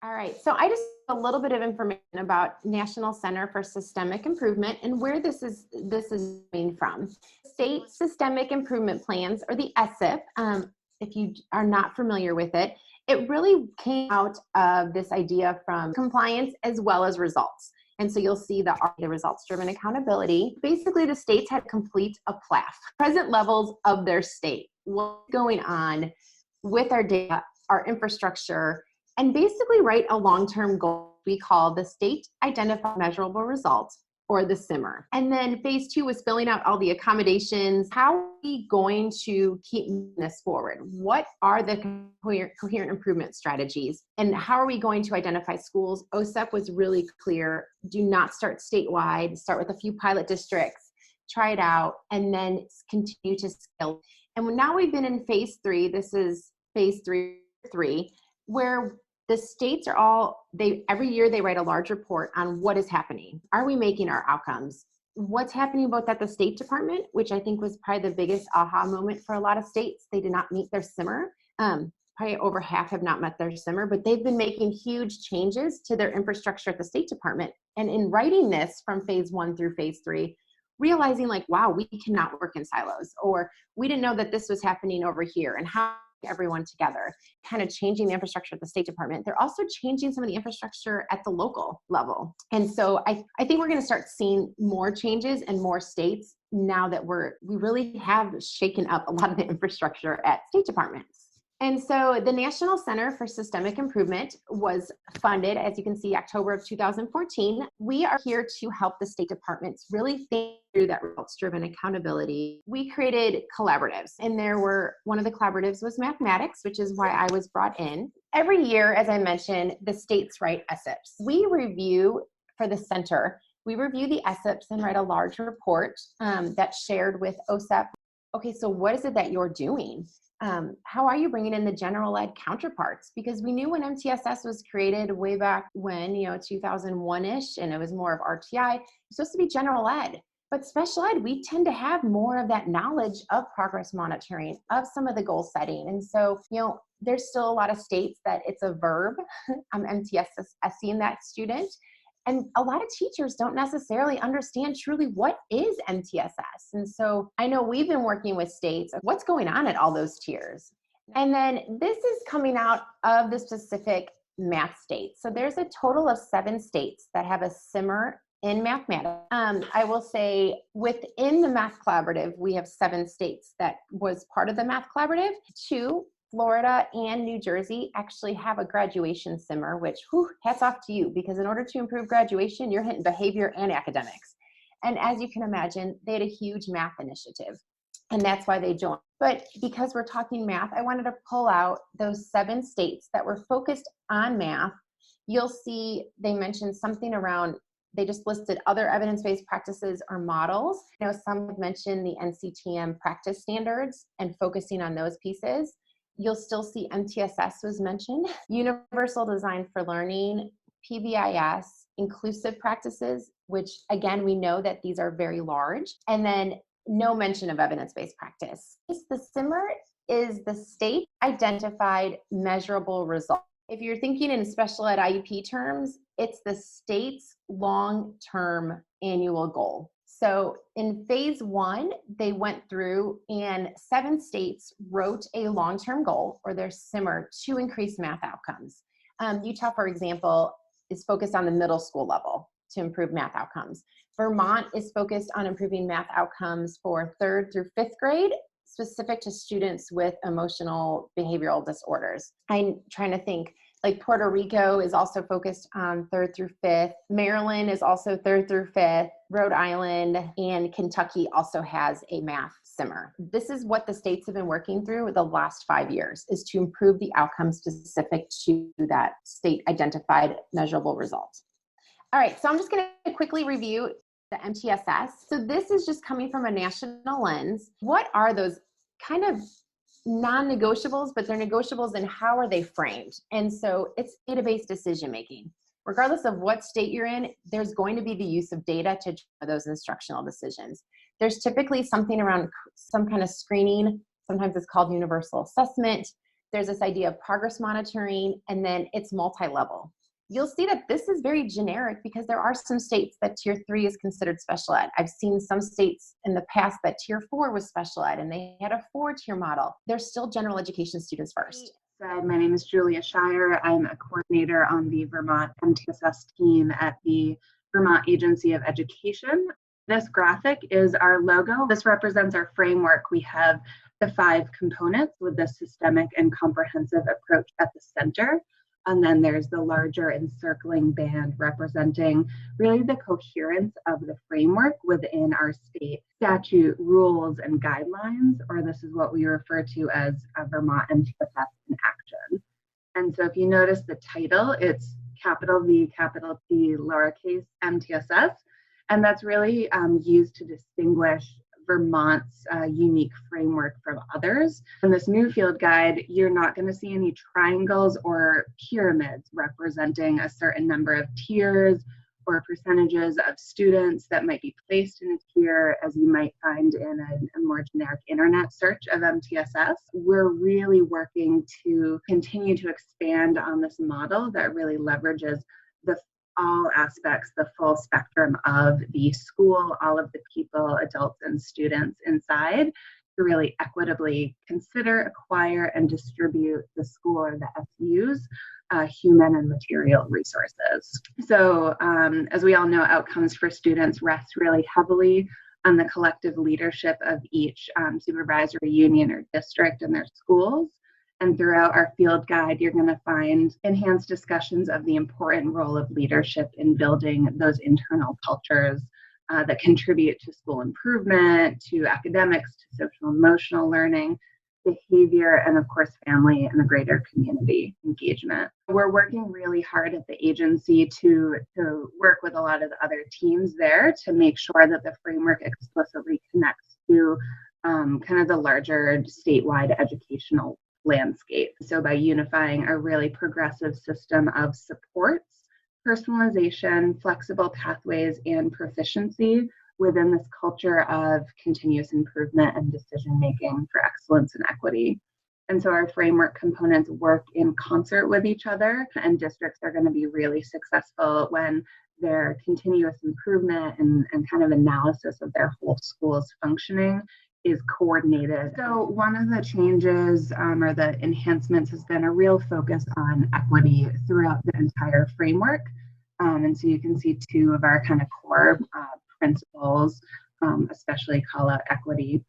All right, so I just a little bit of information about National Center for Systemic Improvement and where this is coming from. State Systemic Improvement Plans, or the SIP. If you are not familiar with it, it really came out of this idea from compliance as well as results. And so you'll see the results-driven accountability. Basically, the states had to complete a PLAF, present levels of their state. What's going on with our data, our infrastructure, and basically write a long-term goal we call the State Identified Measurable Results, or the SIMR. And then phase two was filling out all the accommodations. How are we going to keep moving this forward? What are the coherent improvement strategies? And how are we going to identify schools? OSEP was really clear. Do not start statewide. Start with a few pilot districts, try it out, and then continue to scale. And now we've been in phase three. This is phase three, where the states are every year they write a large report on what is happening. Are we making our outcomes? What's happening both at the State Department, which I think was probably the biggest aha moment for a lot of states. They did not meet their SIMR. Probably over half have not met their SIMR, but they've been making huge changes to their infrastructure at the State Department. And in writing this from phase one through phase three, realizing like, wow, we cannot work in silos, or we didn't know that this was happening over here, and how everyone together, kind of changing the infrastructure at the State Department. They're also changing some of the infrastructure at the local level. And so I think we're going to start seeing more changes in more states now that we really have shaken up a lot of the infrastructure at State Departments. And so the National Center for Systemic Improvement was funded, as you can see, October of 2014. We are here to help the State Departments really think through that results-driven accountability. We created collaboratives, and one of the collaboratives was mathematics, which is why I was brought in. Every year, as I mentioned, the states write SIPs. We review, for the center, we review the SIPs and write a large report that's shared with OSEP. Okay, so what is it that you're doing? How are you bringing in the general ed counterparts? Because we knew when MTSS was created way back when, 2001-ish, and it was more of RTI, it's supposed to be general ed. But special ed, we tend to have more of that knowledge of progress monitoring, of some of the goal setting. And so, there's still a lot of states that it's a verb. I'm MTSS-ing that student. And a lot of teachers don't necessarily understand truly what is MTSS. And so I know we've been working with states, what's going on at all those tiers. And then this is coming out of the specific math states. So there's a total of 7 states that have a SIMR in mathematics. I will say within the Math Collaborative, we have 7 states that was part of the Math Collaborative. 2, Florida and New Jersey, actually have a graduation SIMR, which hats off to you, because in order to improve graduation, you're hitting behavior and academics. And as you can imagine, they had a huge math initiative, and that's why they joined. But because we're talking math, I wanted to pull out those 7 states that were focused on math. You'll see they mentioned something around, they just listed other evidence-based practices or models. Some have mentioned the NCTM practice standards and focusing on those pieces. You'll still see MTSS was mentioned, Universal Design for Learning, PBIS, inclusive practices, which again, we know that these are very large, and then no mention of evidence-based practice. The SIMR is the state identified measurable result. If you're thinking in special ed IEP terms, it's the state's long-term annual goal. So in phase 1, they went through and 7 states wrote a long-term goal, or their SIMR, to increase math outcomes. Utah, for example, is focused on the middle school level to improve math outcomes. Vermont is focused on improving math outcomes for 3rd through 5th grade, specific to students with emotional behavioral disorders. I'm trying to think. Like Puerto Rico is also focused on 3rd through 5th. Maryland is also 3rd through 5th. Rhode Island and Kentucky also has a math SIMR. This is what the states have been working through the last 5 years, is to improve the outcomes specific to that state identified measurable result. All right, so I'm just going to quickly review the MTSS. So this is just coming from a national lens. What are those kind of non-negotiables, but they're negotiables, and how are they framed? And so it's data-based decision-making. Regardless of what state you're in, there's going to be the use of data to drive those instructional decisions. There's typically something around some kind of screening. Sometimes it's called universal assessment. There's this idea of progress monitoring, and then it's multi-level. You'll see that this is very generic because there are some states that tier 3 is considered special ed. I've seen some states in the past that tier 4 was special ed and they had a 4-tier model. They're still general education students first. My name is Julia Shire. I'm a coordinator on the Vermont MTSS team at the Vermont Agency of Education. This graphic is our logo. This represents our framework. We have the 5 components with the systemic and comprehensive approach at the center. And then there's the larger encircling band representing really the coherence of the framework within our state statute, rules, and guidelines, or this is what we refer to as a Vermont MTSS in action. And so if you notice the title, it's capital V, capital T, lowercase MTSS, and that's really used to distinguish Vermont's unique framework from others. In this new field guide, you're not going to see any triangles or pyramids representing a certain number of tiers or percentages of students that might be placed in a tier, as you might find in a more generic internet search of MTSS. We're really working to continue to expand on this model that really leverages all aspects, the full spectrum of the school, all of the people, adults, and students inside to really equitably consider, acquire, and distribute the school or the SU's human and material resources. So as we all know, outcomes for students rest really heavily on the collective leadership of each supervisory union or district and their schools. And throughout our field guide, you're going to find enhanced discussions of the important role of leadership in building those internal cultures that contribute to school improvement, to academics, to social emotional learning, behavior, and of course, family and the greater community engagement. We're working really hard at the agency to work with a lot of the other teams there to make sure that the framework explicitly connects to kind of the larger statewide educational landscape. So by unifying a really progressive system of supports, personalization, flexible pathways, and proficiency within this culture of continuous improvement and decision making for excellence and equity. And so our framework components work in concert with each other, and districts are going to be really successful when their continuous improvement and kind of analysis of their whole school's functioning is coordinated. So one of the changes or the enhancements has been a real focus on equity throughout the entire framework. And so you can see 2 of our kind of core principles, especially call out equity.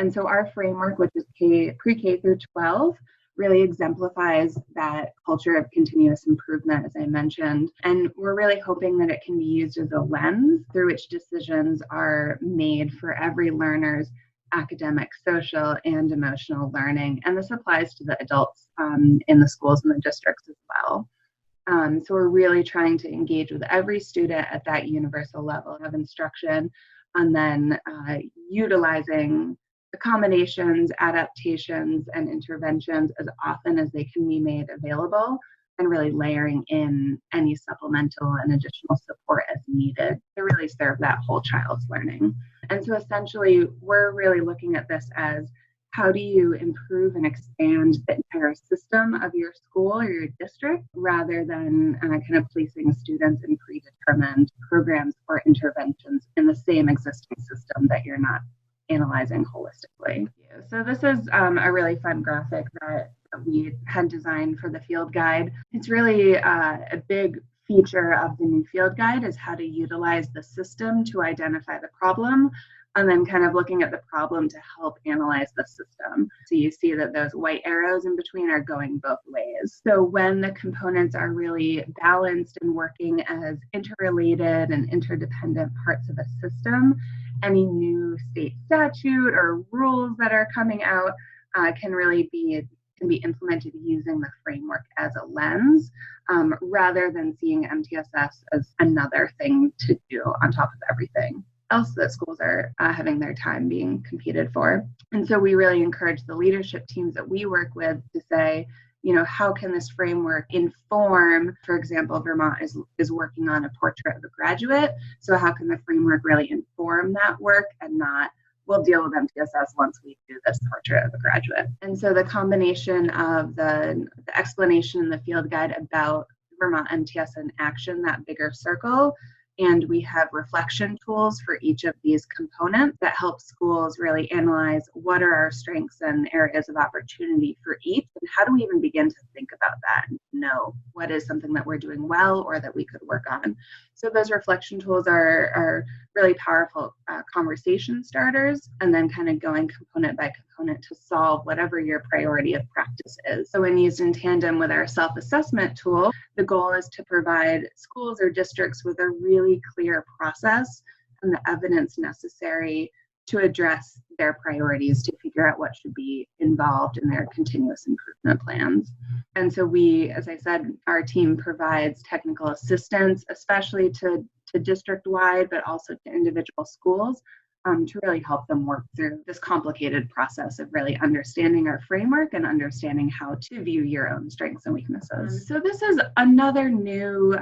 And so our framework, which is pre-K through 12, really exemplifies that culture of continuous improvement, as I mentioned. And we're really hoping that it can be used as a lens through which decisions are made for every learner's academic, social, and emotional learning. And this applies to the adults in the schools and the districts as well. So we're really trying to engage with every student at that universal level of instruction, and then utilizing accommodations, adaptations, and interventions as often as they can be made available, and really layering in any supplemental and additional support as needed to really serve that whole child's learning. And so essentially, we're really looking at this as how do you improve and expand the entire system of your school or your district rather than kind of placing students in predetermined programs or interventions in the same existing system that you're not analyzing holistically. So this is a really fun graphic that we had designed for the field guide. It's really a big feature of the new field guide is how to utilize the system to identify the problem, and then kind of looking at the problem to help analyze the system. So you see that those white arrows in between are going both ways. So when the components are really balanced and working as interrelated and interdependent parts of a system, any new state statute or rules that are coming out can be implemented using the framework as a lens, rather than seeing MTSS as another thing to do on top of everything else that schools are having their time being competed for. And so we really encourage the leadership teams that we work with to say, how can this framework inform, for example, Vermont is working on a portrait of a graduate. So how can the framework really inform that work and not we'll deal with MTSS once we do this portrait of a graduate. And so the combination of the explanation in the field guide about Vermont MTS in action, that bigger circle, and we have reflection tools for each of these components that help schools really analyze what are our strengths and areas of opportunity for each, and how do we even begin to think about that and know what is something that we're doing well or that we could work on. So those reflection tools are really powerful conversation starters, and then kind of going component by component to solve whatever your priority of practice is. So when used in tandem with our self-assessment tool, the goal is to provide schools or districts with a really clear process and the evidence necessary to address their priorities, to figure out what should be involved in their continuous improvement plans. And so we, as I said, our team provides technical assistance, especially to district-wide, but also to individual schools, to really help them work through this complicated process of really understanding our framework and understanding how to view your own strengths and weaknesses. So this is another new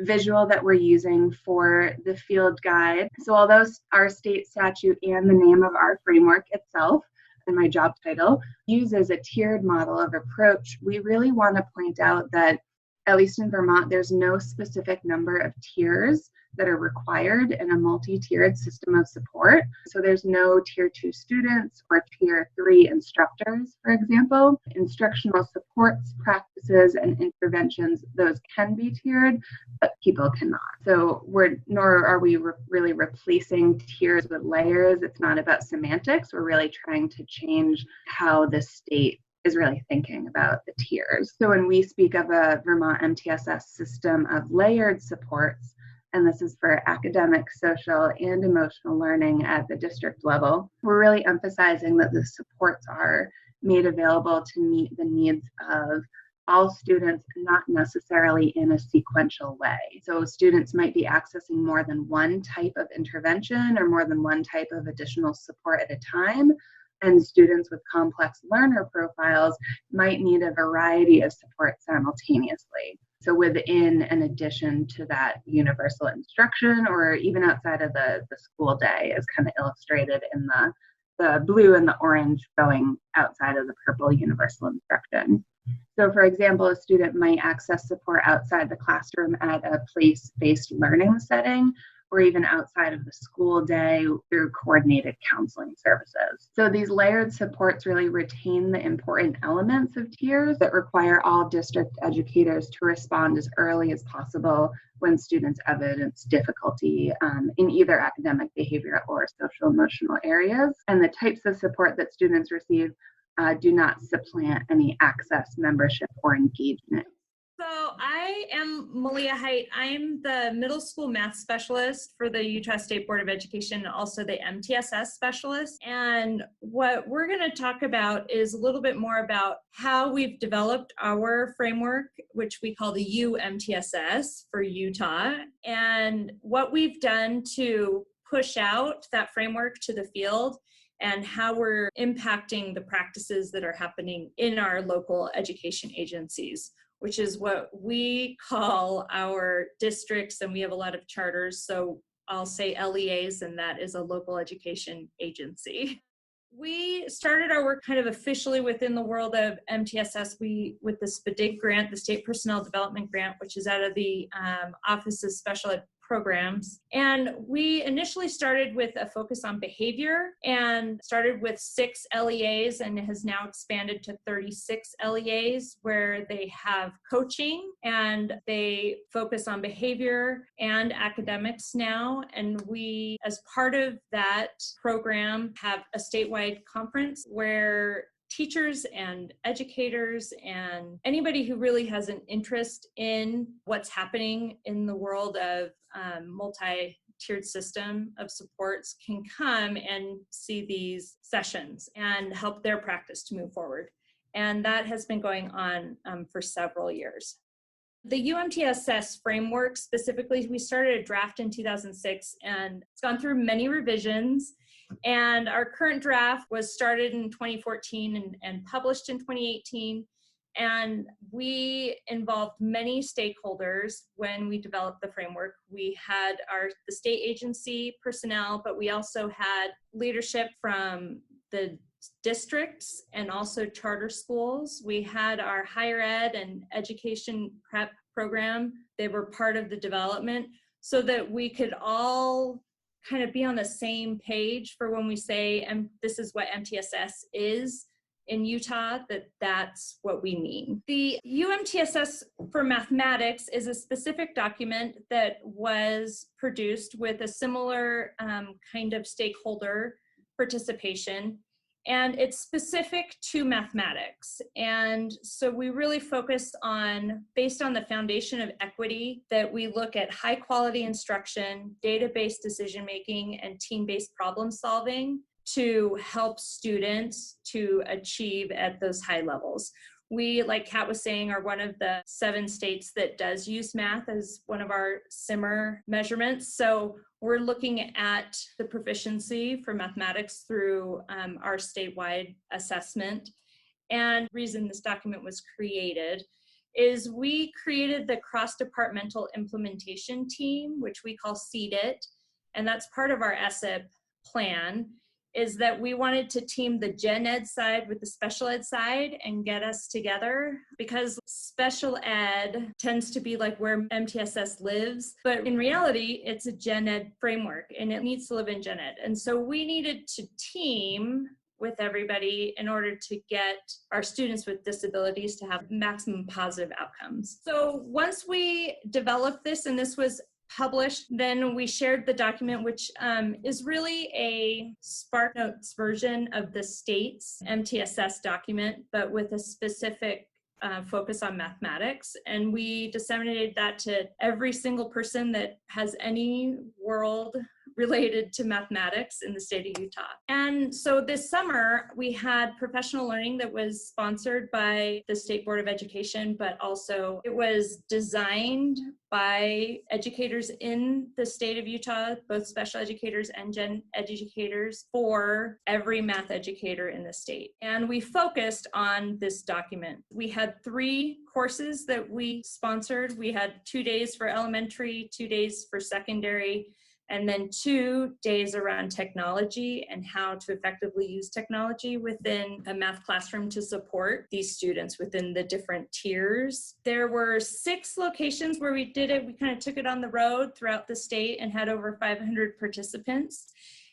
visual that we're using for the field guide. So although our state statute and the name of our framework itself and my job title uses a tiered model of approach, we really want to point out that, at least in Vermont, there's no specific number of tiers that are required in a multi-tiered system of support. So there's no tier 2 students or tier 3 instructors, for example. Instructional supports, practices, and interventions, those can be tiered, but people cannot. So nor are we really replacing tiers with layers. It's not about semantics. We're really trying to change how the state is really thinking about the tiers. So when we speak of a Vermont MTSS system of layered supports, and this is for academic, social, and emotional learning at the district level, we're really emphasizing that the supports are made available to meet the needs of all students, not necessarily in a sequential way. So students might be accessing more than one type of intervention or more than one type of additional support at a time. And students with complex learner profiles might need a variety of support simultaneously. So within an addition to that universal instruction, or even outside of the school day, is kind of illustrated in the blue and the orange going outside of the purple universal instruction. So for example, a student might access support outside the classroom at a place-based learning setting, or even outside of the school day through coordinated counseling services. So these layered supports really retain the important elements of tiers that require all district educators to respond as early as possible when students evidence difficulty in either academic, behavioral, or social emotional areas. And the types of support that students receive do not supplant any access, membership, or engagement. So I am Malia Height. I'm the middle school math specialist for the Utah State Board of Education, and also the MTSS specialist. And what we're going to talk about is a little bit more about how we've developed our framework, which we call the UMTSS for Utah, and what we've done to push out that framework to the field, and how we're impacting the practices that are happening in our local education agencies, which is what we call our districts, and we have a lot of charters, so I'll say LEAs, and that is a local education agency. We started our work kind of officially within the world of MTSS with the SPDIG grant, the State Personnel Development Grant, which is out of the Office of Special Ed Programs. And we initially started with a focus on behavior and started with 6 LEAs and has now expanded to 36 LEAs where they have coaching and they focus on behavior and academics now. And we, as part of that program, have a statewide conference where teachers and educators and anybody who really has an interest in what's happening in the world of multi-tiered system of supports can come and see these sessions and help their practice to move forward. And that has been going on for several years. The UMTSS framework specifically, we started a draft in 2006 and it's gone through many revisions. And our current draft was started in 2014 and published in 2018. And we involved many stakeholders when we developed the framework. We had the state agency personnel, but we also had leadership from the districts and also charter schools. We had our higher ed and education prep program. They were part of the development so that we could all kind of be on the same page for when we say, and this is what MTSS is in Utah, that's what we mean. The UMTSS for mathematics is a specific document that was produced with a similar kind of stakeholder participation, and it's specific to mathematics. And so we really focus on, based on the foundation of equity, that we look at high quality instruction, data-based decision-making, and team-based problem solving to help students to achieve at those high levels. We, like Kat was saying, are one of the 7 states that does use math as one of our SIMR measurements. So we're looking at the proficiency for mathematics through our statewide assessment. And the reason this document was created is we created the cross-departmental implementation team, which we call CDIT, and that's part of our ESSIP plan, is that we wanted to team the gen ed side with the special ed side and get us together, because special ed tends to be like where MTSS lives, but in reality, it's a gen ed framework and it needs to live in gen ed. And so we needed to team with everybody in order to get our students with disabilities to have maximum positive outcomes. So once we developed this, and this was published, then we shared the document, which is really a SparkNotes version of the state's MTSS document, but with a specific focus on mathematics. And we disseminated that to every single person that has any world related to mathematics in the state of Utah. And so this summer, we had professional learning that was sponsored by the State Board of Education, but also it was designed by educators in the state of Utah, both special educators and gen educators, for every math educator in the state. And we focused on this document. We had 3 courses that we sponsored. We had 2 days for elementary, 2 days for secondary, and then 2 days around technology and how to effectively use technology within a math classroom to support these students within the different tiers. There were 6 locations where we did it. We kind of took it on the road throughout the state and had over 500 participants.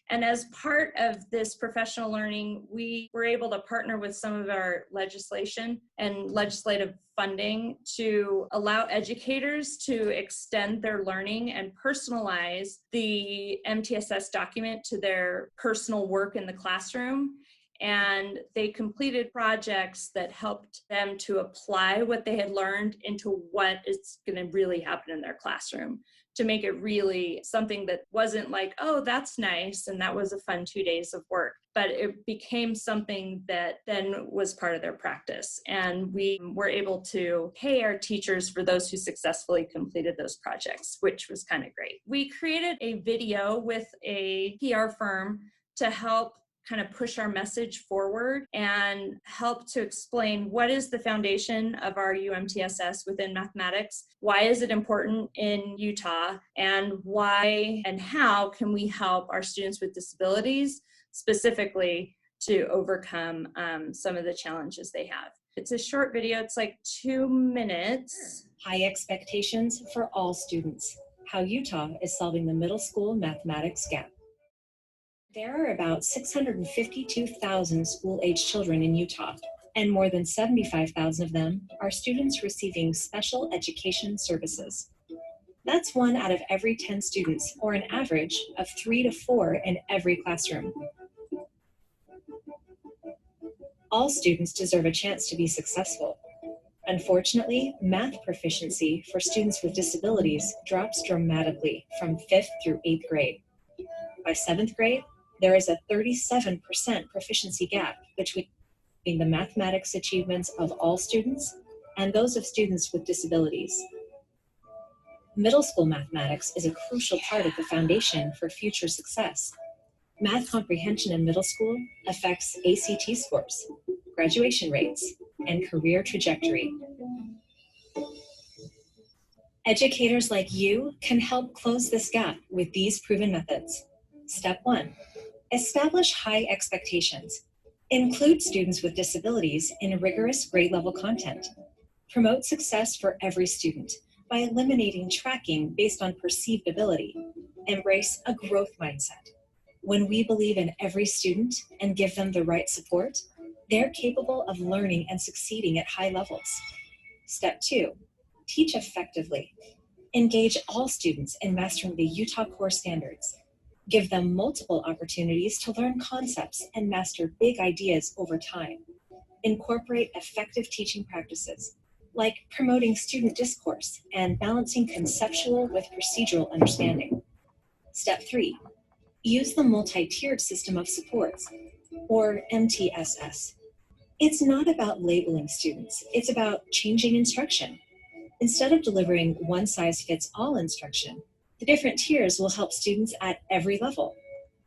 And as part of this professional learning, we were able to partner with some of our legislation and legislative funding to allow educators to extend their learning and personalize the MTSS document to their personal work in the classroom. And they completed projects that helped them to apply what they had learned into what is going to really happen in their classroom, to make it really something that wasn't like, oh, that's nice, and that was a fun 2 days of work, but it became something that then was part of their practice. And we were able to pay our teachers for those who successfully completed those projects, which was kind of great. We created a video with a PR firm to help kind of push our message forward and help to explain what is the foundation of our UMTSS within mathematics, why is it important in Utah, and why and how can we help our students with disabilities specifically to overcome some of the challenges they have. It's a short video, it's like 2 minutes. High expectations for all students. How Utah is solving the middle school mathematics gap. There are about 652,000 school-age children in Utah, and more than 75,000 of them are students receiving special education services. That's 1 out of every 10 students, or an average of 3 to 4 in every classroom. All students deserve a chance to be successful. Unfortunately, math proficiency for students with disabilities drops dramatically from 5th through 8th grade. By 7th grade, there is a 37% proficiency gap between the mathematics achievements of all students and those of students with disabilities. Middle school mathematics is a crucial part of the foundation for future success. Math comprehension in middle school affects ACT scores, graduation rates, and career trajectory. Educators like you can help close this gap with these proven methods. Step 1, establish high expectations. Include students with disabilities in rigorous grade level content. Promote success for every student by eliminating tracking based on perceived ability. Embrace a growth mindset. When we believe in every student and give them the right support, they're capable of learning and succeeding at high levels. Step 2, teach effectively. Engage all students in mastering the Utah core standards. Give them multiple opportunities to learn concepts and master big ideas over time. Incorporate effective teaching practices, like promoting student discourse and balancing conceptual with procedural understanding. Step 3, use the multi-tiered system of supports, or MTSS. It's not about labeling students, it's about changing instruction. Instead of delivering one-size-fits-all instruction, the different tiers will help students at every level.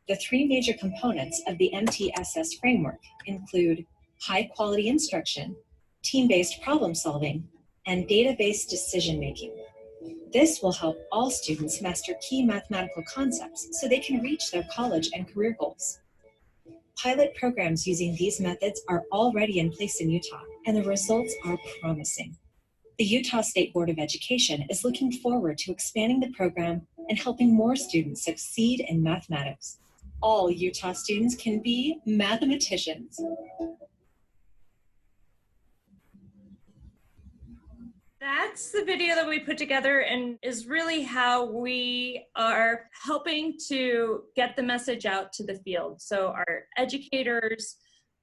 The 3 major components of the MTSS framework include high-quality instruction, team-based problem-solving, and data-based decision-making. This will help all students master key mathematical concepts so they can reach their college and career goals. Pilot programs using these methods are already in place in Utah, and the results are promising. The Utah State Board of Education is looking forward to expanding the program and helping more students succeed in mathematics. All Utah students can be mathematicians. That's the video that we put together and is really how we are helping to get the message out to the field. So our educators,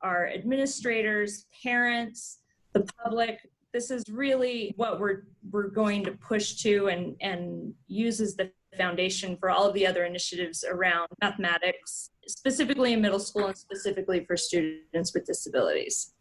our administrators, parents, the public, this is really what we're going to push to and use as the foundation for all of the other initiatives around mathematics, specifically in middle school and specifically for students with disabilities.